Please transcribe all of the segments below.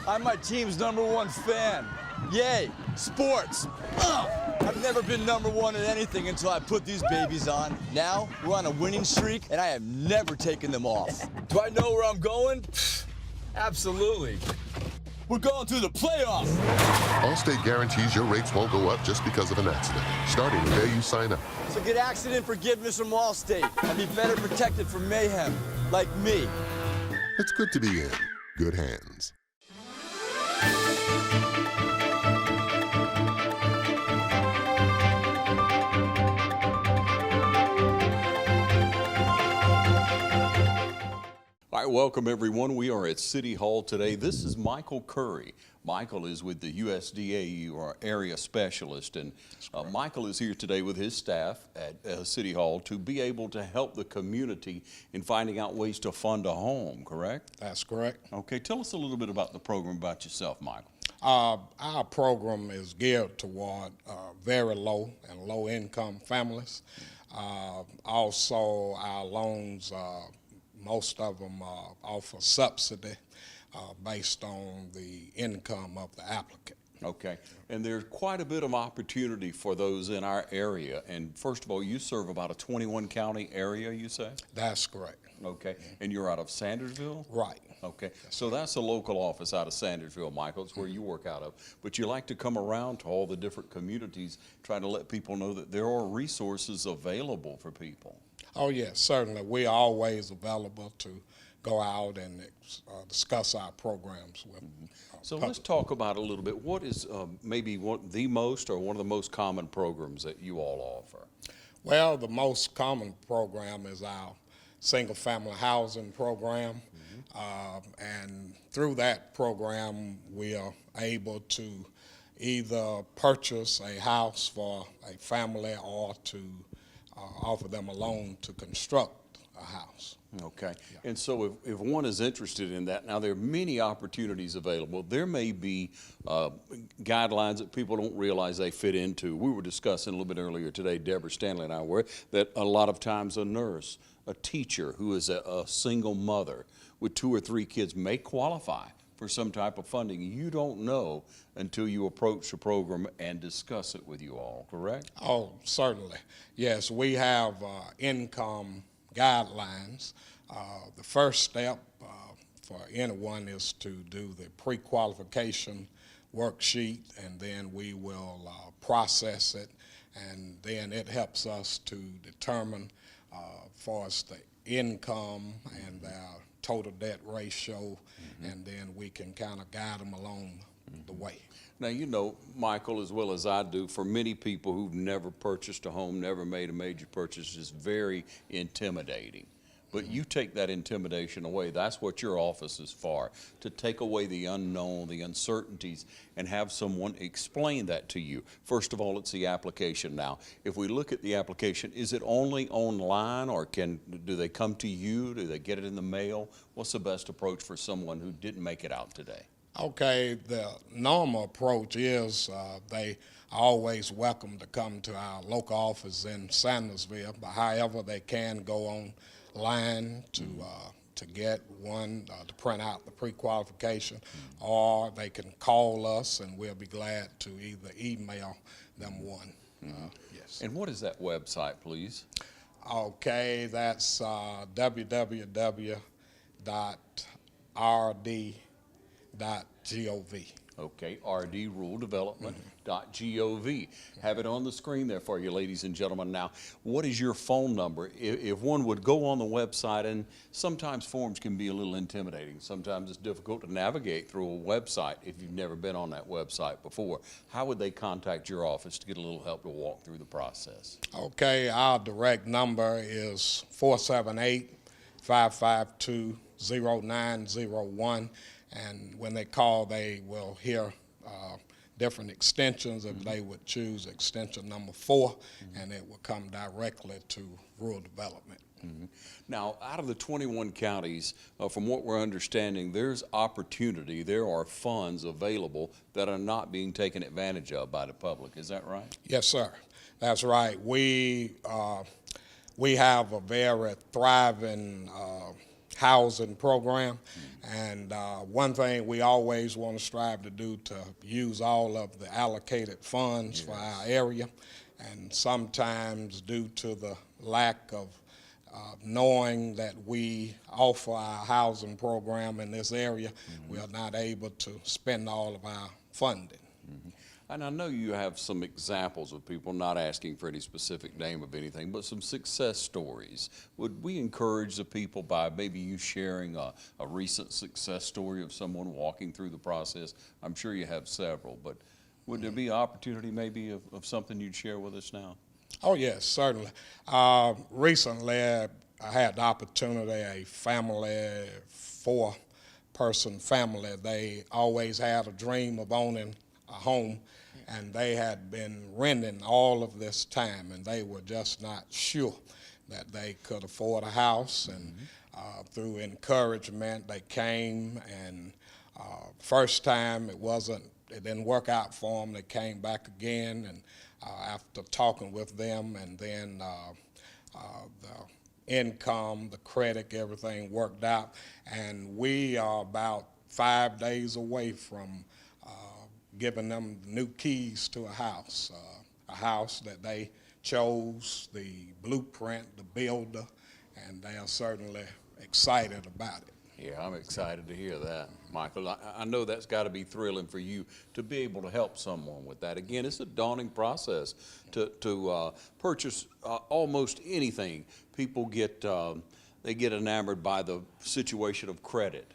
I'm my team's #1 fan. Yay, sports. I've never been #1 at anything until I put these babies on. Now, we're on a winning streak, and I have never taken them off. Do I know where I'm going? Absolutely. We're going through the playoffs. Allstate guarantees your rates won't go up just because of an accident, starting the day you sign up. So get accident forgiveness from Allstate and be better protected from mayhem, like me. It's good to be in good hands. All right, welcome everyone. We are at City Hall today. This is Michael Curry. Michael is with the USDA, or area specialist, and Michael is here today with his staff at City Hall to be able to help the community in finding out ways to fund a home, correct? That's correct. Okay, tell us a little bit about the program, about yourself, Michael. Our program is geared toward very low and low income families. Also, our loans, most of them offer subsidy based on the income of the applicant. Okay, and there's quite a bit of opportunity for those in our area. And first of all, you serve about a 21 county area, you say? That's correct. Okay, and you're out of Sandersville? Right. Okay, so that's a local office out of Sandersville, Michael. It's where you work out of. But you like to come around to all the different communities, trying to let people know that there are resources available for people. Oh, yes, certainly. We're always available to go out and discuss our programs with So let's talk about a little bit. What is maybe the most or one of the most common programs that you all offer? Well, the most common program is our single-family housing program. And through that program, we are able to either purchase a house for a family or to offer them a loan to construct a house. Okay, yeah. And so if one is interested in that, now there are many opportunities available. There may be guidelines that people don't realize they fit into. We were discussing a little bit earlier today, Deborah Stanley and I were, that a lot of times a nurse, a teacher who is a single mother with 2 or 3 kids may qualify for some type of funding. You don't know until you approach the program and discuss it with you all, correct? Oh, certainly. Yes, we have income guidelines. The first step for anyone is to do the pre-qualification worksheet, and then we will process it, and then it helps us to determine for us the income and their total debt ratio, and then we can kind of guide them along the way. Now, you know, Michael, as well as I do, for many people who've never purchased a home, never made a major purchase, it's very intimidating. But you take that intimidation away. That's what your office is for, to take away the unknown, the uncertainties, and have someone explain that to you. First of all, it's the application now. If we look at the application, is it only online, or do they come to you? Do they get it in the mail? What's the best approach for someone who didn't make it out today? Okay, the normal approach is they are always welcome to come to our local office in Sandersville, but however they can go online to get one, to print out the pre-qualification, or they can call us and we'll be glad to either email them one. Yes. And what is that website, please? Okay, that's www.rd.gov. Okay, rdruraldevelopment.gov. Have it on the screen there for you, ladies and gentlemen. Now, what is your phone number? If one would go on the website, and sometimes forms can be a little intimidating. Sometimes it's difficult to navigate through a website if you've never been on that website before. How would they contact your office to get a little help to walk through the process? Okay, our direct number is 478-552-0901. And when they call, they will hear different extensions. If they would choose extension number 4, and it will come directly to rural development. Now, out of the 21 counties, from what we're understanding, there's opportunity. There are funds available that are not being taken advantage of by the public. Is that right? Yes, sir. That's right. We have a very thriving housing program. And one thing we always want to strive to do to use all of the allocated funds for our area. And sometimes due to the lack of knowing that we offer our housing program in this area, we are not able to spend all of our funding. And I know you have some examples of people, not asking for any specific name of anything, but some success stories. Would we encourage the people by maybe you sharing a recent success story of someone walking through the process? I'm sure you have several, but would there be opportunity maybe of something you'd share with us now? Oh, yes, certainly. Recently, I had the opportunity, a family, 4-person family, they always had a dream of owning a home, and they had been renting all of this time, and they were just not sure that they could afford a house. And through encouragement, they came, and first time it didn't work out for them. They came back again, and after talking with them, and then the income, the credit, everything worked out, and we are about 5 days away from giving them new keys to a house that they chose, the blueprint, the builder, and they are certainly excited about it. Yeah, I'm excited to hear that, Michael. I know that's got to be thrilling for you to be able to help someone with that. Again, it's a daunting process to purchase almost anything. People they get enamored by the situation of credit,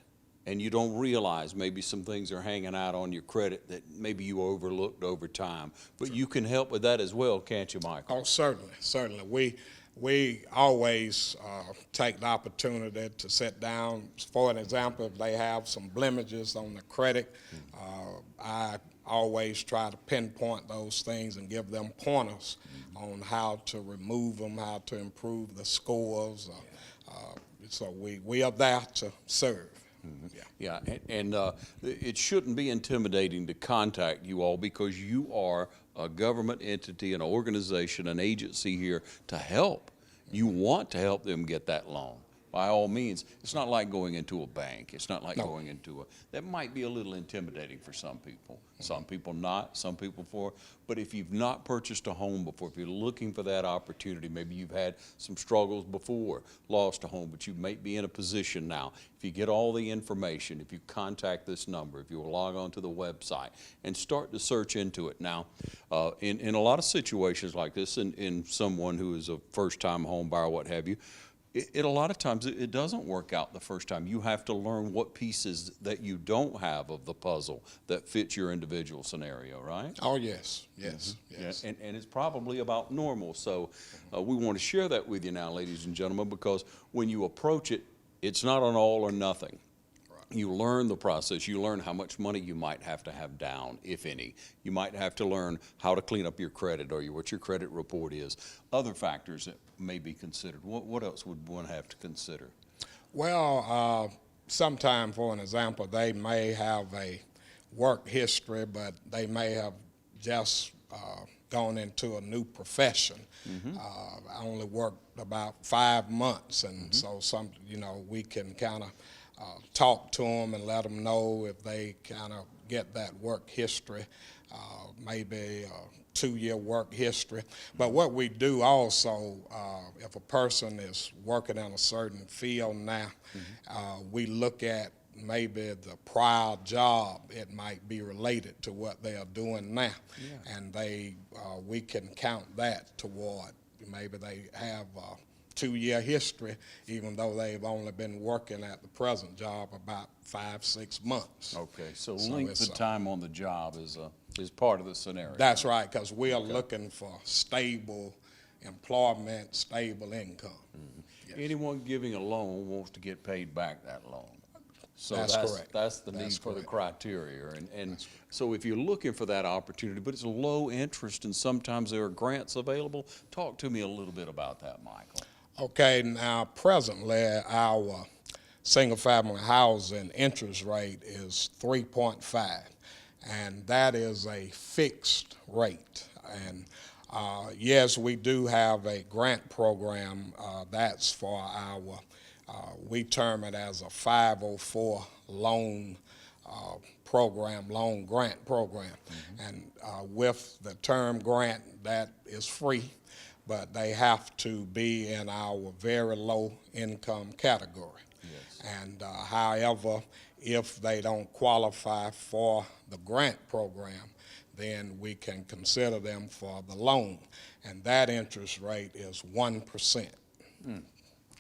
and you don't realize maybe some things are hanging out on your credit that maybe you overlooked over time. But you can help with that as well, can't you, Michael? Oh, certainly, certainly. We always take the opportunity to sit down. For an example, if they have some blemishes on the credit, I always try to pinpoint those things and give them pointers on how to remove them, how to improve the scores. So we are there to serve. Yeah, and it shouldn't be intimidating to contact you all because you are a government entity, an organization, an agency here to help. You want to help them get that loan. By all means, it's not like going into a bank. It's not like going into that might be a little intimidating for some people. Some people not, some people for. But if you've not purchased a home before, if you're looking for that opportunity, maybe you've had some struggles before, lost a home, but you may be in a position now. If you get all the information, if you contact this number, if you will log on to the website and start to search into it. Now, in a lot of situations like this, in someone who is a first-time home buyer, what have you, a lot of times it doesn't work out the first time. You have to learn what pieces that you don't have of the puzzle that fit your individual scenario, right? Oh, yes, yes, yes. Yeah, and it's probably about normal. So we want to share that with you now, ladies and gentlemen, because when you approach it, it's not an all or nothing. You learn the process. You learn how much money you might have to have down, if any. You might have to learn how to clean up your credit or what your credit report is. Other factors that may be considered. What else would one have to consider? Well, sometime, for an example, they may have a work history, but they may have just gone into a new profession. I only worked about 5 months, and so we can kind of talk to them and let them know if they kind of get that work history, maybe a 2-year work history. But what we do also, if a person is working in a certain field now, we look at maybe the prior job. It might be related to what they are doing now, and we can count that toward maybe they have 2-year history, even though they've only been working at the present job about 5-6 months. Okay, so length of time on the job is part of the scenario. That's right, because we are looking for stable employment, stable income. Yes. Anyone giving a loan wants to get paid back that loan. So that's correct. That's the need for the criteria. And so if you're looking for that opportunity, but it's low interest and sometimes there are grants available, talk to me a little bit about that, Michael. Okay, now presently our single-family housing interest rate is 3.5, and that is a fixed rate. And yes, we do have a grant program that's for our We term it as a 504 loan program, loan grant program. And with the term grant, that is free, but they have to be in our very low income category. Yes. And however, if they don't qualify for the grant program, then we can consider them for the loan. And that interest rate is 1%.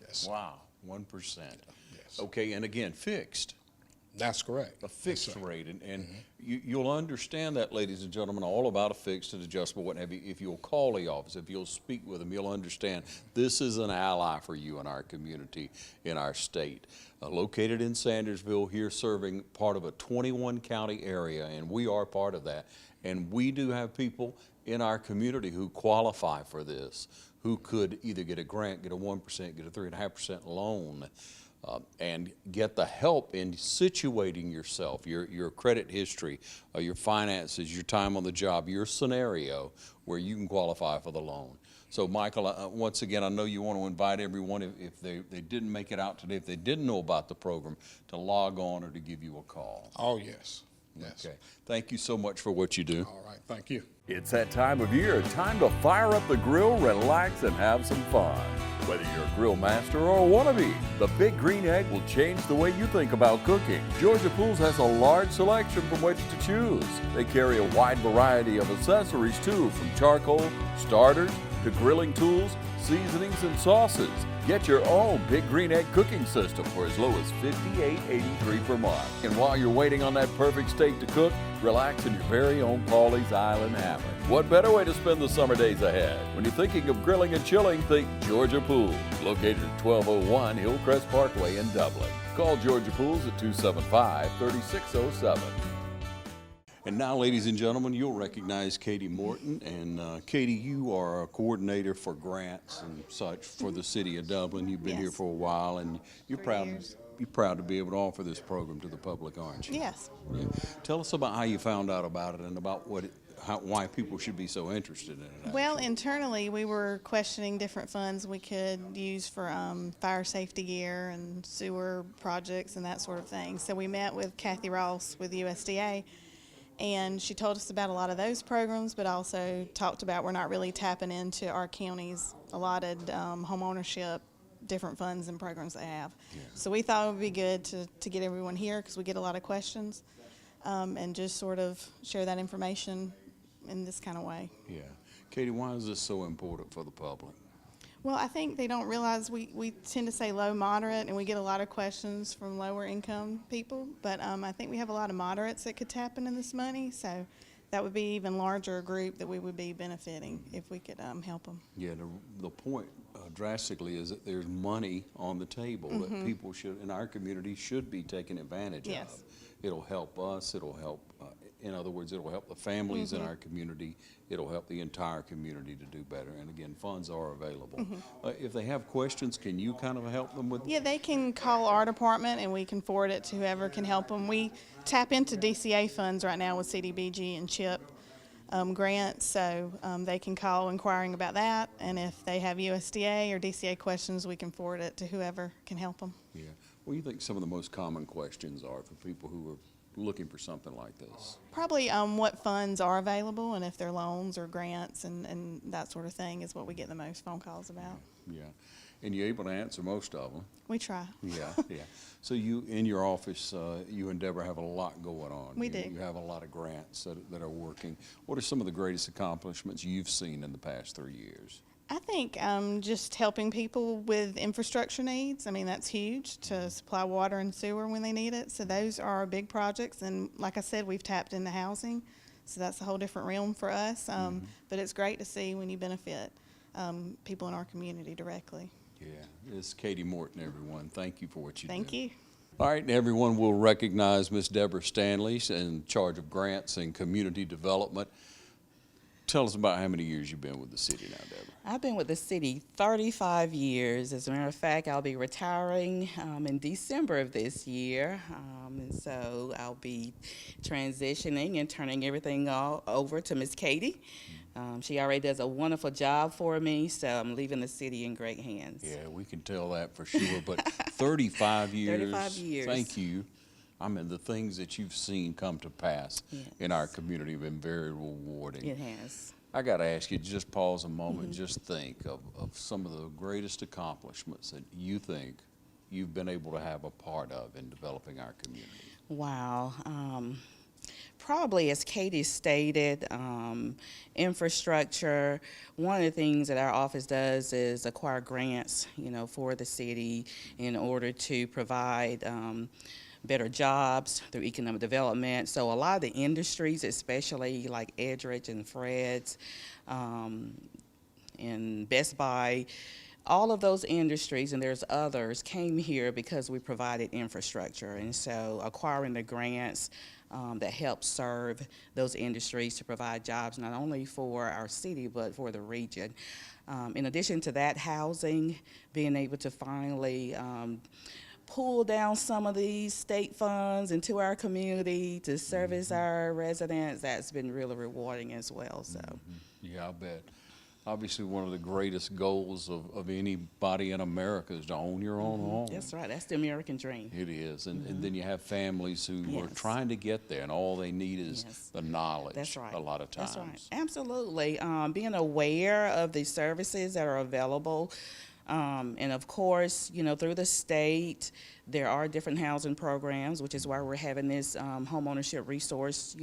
Yes. Wow, 1%. Yes. Okay, and again, fixed. That's correct. A fixed Yes, sir. rate, and you'll understand that, ladies and gentlemen, all about a fixed and adjustable, what have you. If you'll call the office, if you'll speak with them, you'll understand this is an ally for you in our community, in our state. Located in Sandersville, here serving part of a 21-county area, and we are part of that. And we do have people in our community who qualify for this, who could either get a grant, get a 1%, get a 3.5% loan, and get the help in situating yourself, your credit history, your finances, your time on the job, your scenario where you can qualify for the loan. So, Michael, once again, I know you want to invite everyone, if they didn't make it out today, if they didn't know about the program, to log on or to give you a call. Oh, yes. Yes. Okay. Thank you so much for what you do. All right. Thank you. It's that time of year, time to fire up the grill, relax, and have some fun. Whether you're a grill master or a wannabe, the Big Green Egg will change the way you think about cooking. Georgia Pools has a large selection from which to choose. They carry a wide variety of accessories too, from charcoal, starters, to grilling tools, seasonings, and sauces. Get your own Big Green Egg cooking system for as low as $58.83 per month. And while you're waiting on that perfect steak to cook, relax in your very own Pawleys Island hammock. What better way to spend the summer days ahead? When you're thinking of grilling and chilling, think Georgia Pools, located at 1201 Hillcrest Parkway in Dublin. Call Georgia Pools at 275-3607. And now, ladies and gentlemen, you'll recognize Katie Morton. And Katie, you are a coordinator for grants and such for the city of Dublin. You've been here for a while, and you're proud to be able to offer this program to the public, aren't you? Yes. Yeah. Tell us about how you found out about it and about why people should be so interested in it. Well, internally, we were questioning different funds we could use for fire safety gear and sewer projects and that sort of thing. So we met with Kathy Ross with USDA, and she told us about a lot of those programs, but also talked about we're not really tapping into our county's allotted home ownership, different funds and programs they have. Yeah. So we thought it would be good to get everyone here because we get a lot of questions, and just sort of share that information in this kind of way. Yeah. Katie, why is this so important for the public? Well, I think they don't realize we tend to say low, moderate, and we get a lot of questions from lower income people. But I think we have a lot of moderates that could tap into this money. So that would be even larger group that we would be benefiting if we could help them. Yeah, the point drastically is that there's money on the table that people in our community should be taking advantage of. Yes. It'll help us, it'll help, in other words, it'll help the families in our community, it'll help the entire community to do better. And again, funds are available. If they have questions, can you kind of help them with? Yeah, they can call our department and we can forward it to whoever can help them. We tap into DCA funds right now with CDBG and CHIP grants, so they can call inquiring about that. And if they have USDA or DCA questions, we can forward it to whoever can help them. Yeah. What do you think some of the most common questions are for people who are looking for something like this? Probably what funds are available and if they're loans or grants and that sort of thing is what we get the most phone calls about. Yeah. And you're able to answer most of them. We try. Yeah, yeah. So you, in your office, you and Deborah have a lot going on. We do. You have a lot of grants that are working. What are some of the greatest accomplishments you've seen in the past 3 years? I think just helping people with infrastructure needs. I mean, that's huge, to supply water and sewer when they need it. So those are big projects. And like I said, we've tapped into housing. So that's a whole different realm for us. But it's great to see when you benefit people in our community directly. Yeah, it's Katie Morton, everyone. Thank you for what you do. Thank you. All right, and everyone will recognize Miss Deborah Stanley in charge of grants and community development. Tell us about how many years you've been with the city now, Deborah. I've been with the city 35 years. As a matter of fact, I'll be retiring in December of this year. And so I'll be transitioning and turning everything all over to Miss Katie. She already does a wonderful job for me, so I'm leaving the city in great hands. Yeah, we can tell that for sure. But 35 years. 35 years. Thank you. I mean, the things that you've seen come to pass in our community have been very rewarding. It has. I got to ask you, just pause a moment, just think of some of the greatest accomplishments that you think you've been able to have a part of in developing our community. Wow. Probably, as Katie stated, infrastructure. One of the things that our office does is acquire grants, for the city in order to provide better jobs through economic development. So a lot of the industries, especially like Edridge and Fred's and Best Buy, all of those industries, and there's others, came here because we provided infrastructure. And so acquiring the grants that help serve those industries to provide jobs not only for our city but for the region. In addition to that, housing, being able to finally pull down some of these state funds into our community to service our residents, that's been really rewarding as well. So, Yeah, I bet. Obviously, one of the greatest goals of anybody in America is to own your own home. that's right. That's the American dream. It is. And then you have families who are Yes. trying to get there, and all they need is the knowledge. That's right. A lot of times. That's right. Absolutely. Being aware of the services that are available. And of course, through the state, there are different housing programs, which is why we're having this homeownership resource,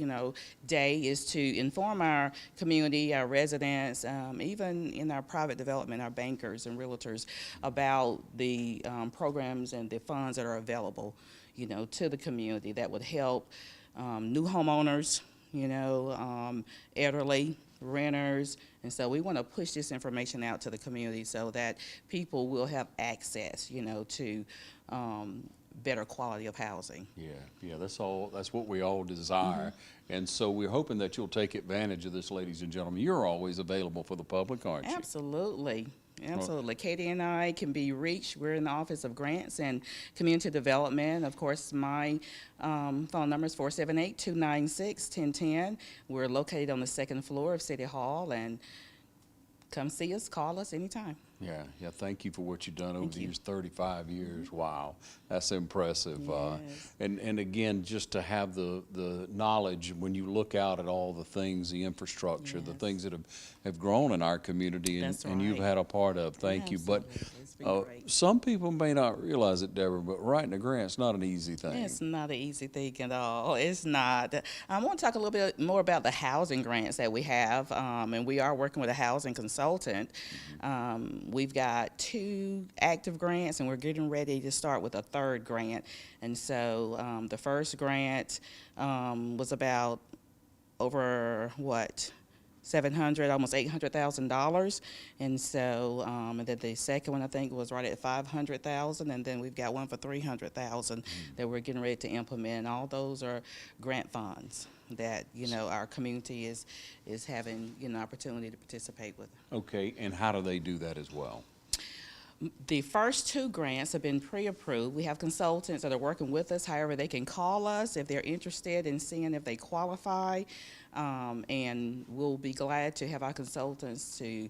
day, is to inform our community, our residents, even in our private development, our bankers and realtors, about the programs and the funds that are available, to the community that would help new homeowners, elderly, renters, and so we want to push this information out to the community so that people will have access, to better quality of housing. Yeah, that's what we all desire. And so we're hoping that you'll take advantage of this, ladies and gentlemen. You're always available for the public, aren't you? Absolutely. Absolutely. Katie and I can be reached. We're in the Office of Grants and Community Development. Of course, my phone number is 478-296-1010. We're located on the second floor of City Hall, and come see us, call us anytime. Yeah, thank you for what you've done over Thank these you. 35 years. Wow, that's impressive. Yes. And again, just to have the knowledge when you look out at all the things, the infrastructure, the Yes. things that have grown in our community and, That's and you've right. had a part of. Thank you. But Absolutely. It's been great. some people may not realize it, Deborah, but writing a grant's not an easy thing. It's not an easy thing at all. It's not. I want to talk a little bit more about the housing grants that we have, and we are working with a housing consultant. We've got 2 active grants, and we're getting ready to start with a 3rd grant. And so the first grant was about over $700,000, almost $800,000, and so and then the second one I think was right at $500,000, and then we've got one for $300,000 that we're getting ready to implement. All those are grant funds that our community is having opportunity to participate with. Okay, and how do they do that as well? The first 2 grants have been pre-approved. We have consultants that are working with us. However, they can call us if they're interested in seeing if they qualify, and we'll be glad to have our consultants to,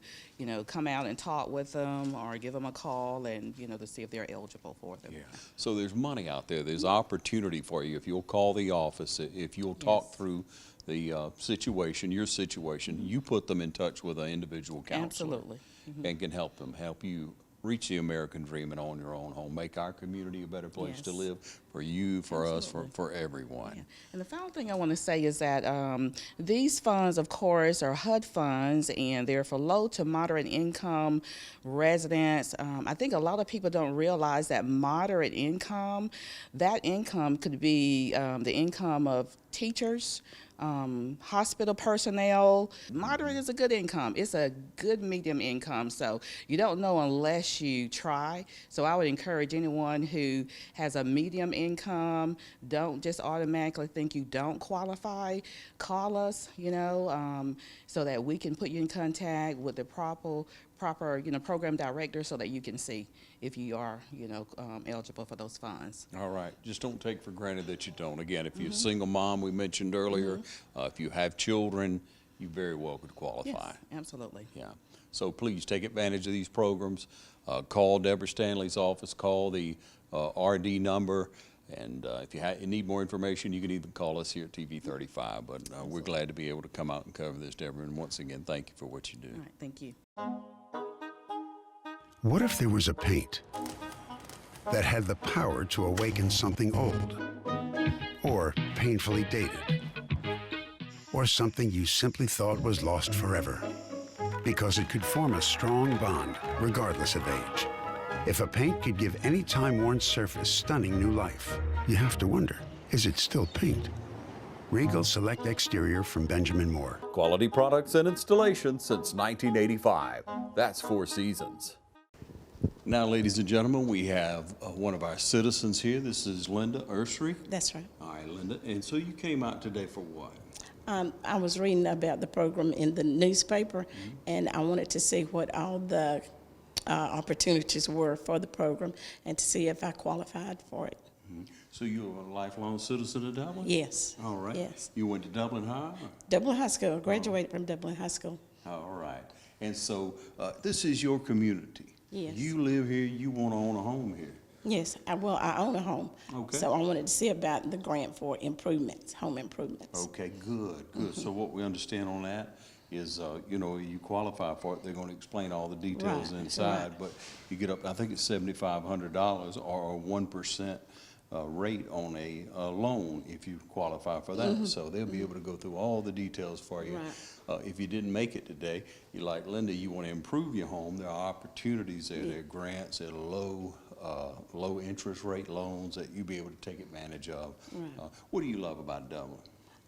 come out and talk with them or give them a call and, to see if they're eligible for them. Yeah. So there's money out there. There's opportunity for you if you'll call the office, if you'll talk Yes. through the situation, your situation. You put them in touch with an individual counselor. Absolutely. And can help you reach the American dream and own your own home. Make our community a better place to Yes. live for you, for us, Absolutely. for everyone. Yeah. And the final thing I want to say is that these funds, of course, are HUD funds, and they're for low to moderate income residents. I think a lot of people don't realize that moderate income, that income could be the income of teachers, hospital personnel. Moderate is a good income. It's a good medium income. So you don't know unless you try. So I would encourage anyone who has a medium income, don't just automatically think you don't qualify. Call us, so that we can put you in contact with the proper program director so that you can see if you are, eligible for those funds. All right. Just don't take for granted that you don't. Again, if you're a single mom, we mentioned earlier, if you have children, you very well could qualify. Yes, absolutely. Yeah. So please take advantage of these programs. Call Deborah Stanley's office. Call the RD number. And if you need more information, you can even call us here at TV 35. But we're glad to be able to come out and cover this, Deborah. And once again, thank you for what you do. All right, thank you. What if there was a paint that had the power to awaken something old, or painfully dated, or something you simply thought was lost forever, because it could form a strong bond regardless of age? If a paint could give any time-worn surface stunning new life, you have to wonder, is it still paint? Regal Select Exterior from Benjamin Moore. Quality products and installation since 1985. That's 4 Seasons. Now, ladies and gentlemen, we have one of our citizens here. This is Linda Ursary. That's right. All right, Linda. And so you came out today for what? I was reading about the program in the newspaper, and I wanted to see what all the opportunities were for the program and to see if I qualified for it. So you're a lifelong citizen of Dublin? Yes. All right. Yes. You went to Dublin High? Dublin High School. I graduated from Dublin High School. All right. And so this is your community. Yes. You live here, you want to own a home here. Yes. I own a home. Okay. So I wanted to see about the grant for improvements, home improvements. Okay, good, good. So what we understand on that is, you know, you qualify for it, they're going to explain all the details Right, inside, right. but you get up, I think it's $7,500 or a 1% rate on a loan if you qualify for that. So they'll be able to go through all the details for you. Right. If you didn't make it today, you're like Linda, you want to improve your home, there are opportunities there, there are grants, there are low interest rate loans that you'll be able to take advantage of. Right. What do you love about Dublin?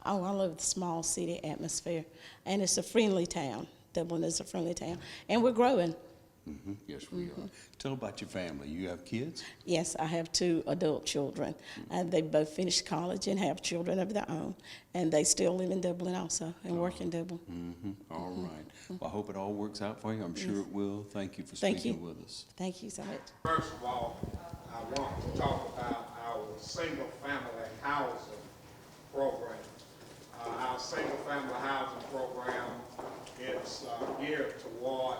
Oh, I love the small city atmosphere, and it's a friendly town. Dublin is a friendly town, and we're growing. Yes, we are. Tell about your family. You have kids? Yes, I have 2 adult children. They both finished college and have children of their own, and they still live in Dublin also and work in Dublin. All right. Well, I hope it all works out for you. I'm sure it will. Thank you for Thank speaking you. with us. Thank you so much. First of all, I want to talk about our single-family housing program. Our single-family housing program is geared toward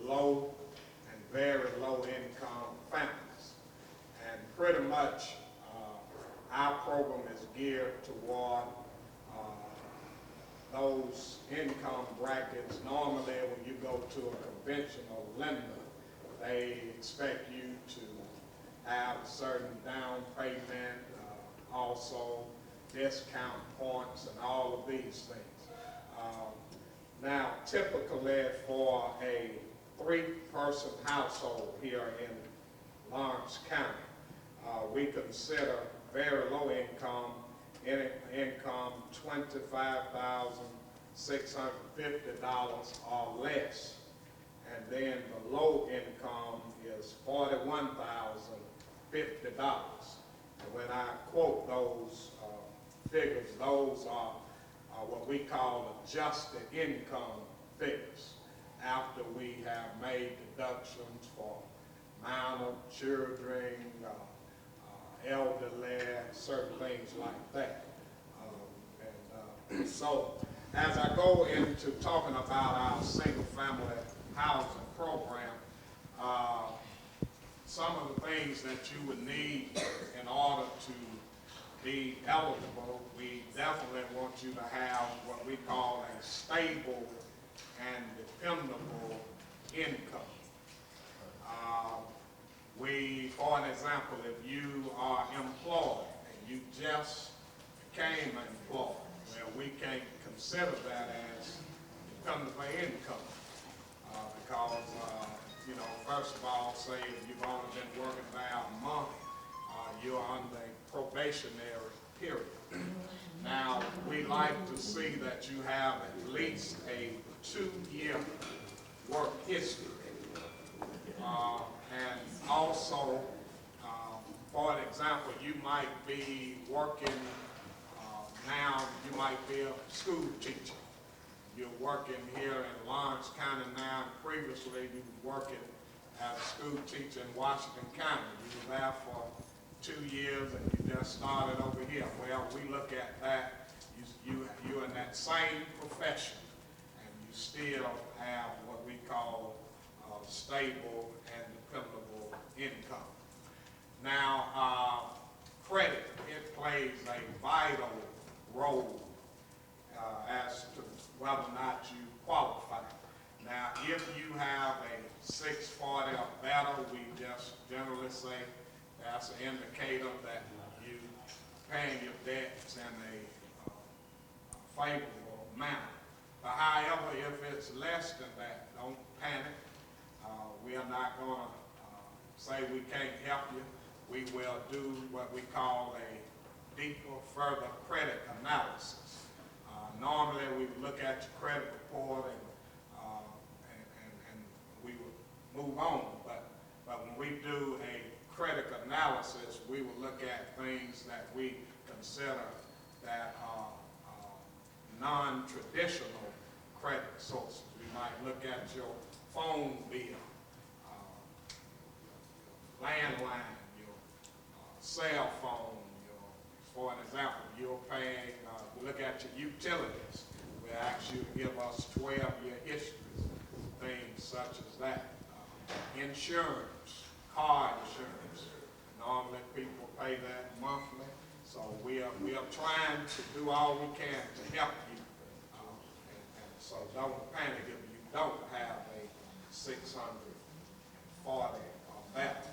low and very low-income families. And pretty much our program is geared toward those income brackets. Normally, when you go to a conventional lender, they expect you to have a certain down payment, also discount points and all of these things. Now, typically for a 3-person household here in Lawrence County, we consider very low income, income $25,650 or less. And then the low income is $41,050. And when I quote those figures, those are what we call adjusted income figures, after we have made deductions for minor children, elderly, certain things like that. So as I go into talking about our single-family housing program, some of the things that you would need in order to be eligible, we definitely want you to have what we call a stable and dependable income. For an example, if you are employed and you just became employed, well, we can't consider that as dependable income because, you know, first of all, say if you've only been working there a month, you're under a probationary period. Now, we like to see that you have at least a 2-year work history. And also, for an example, you might be working now, you might be a school teacher. You're working here in Lawrence County now, and previously you were working as a school teacher in Washington County. You were there for 2 years and you just started over here. Well, we look at that, you're in that same profession and you still have what we call stable and dependable income. Now, credit, it plays a vital role as to whether or not you qualify. Now, if you have a 640 or better, we just generally say that's an indicator that you paying your debts in a favorable manner. But however, if it's less than that, don't panic. We are not going to say we can't help you. We will do what we call a deeper, further credit analysis. Normally, we would look at your credit report and we would move on. But when we do a credit analysis, we will look at things that we consider that are non-traditional credit sources. We might look at your phone bill, landline, your cell phone, for an example, you're paying, we look at your utilities. We ask you to give us 12-year histories, things such as that. Insurance, car insurance. Normally people pay that monthly, so we are trying to do all we can to help you. And so don't panic if you don't have a 640 or better.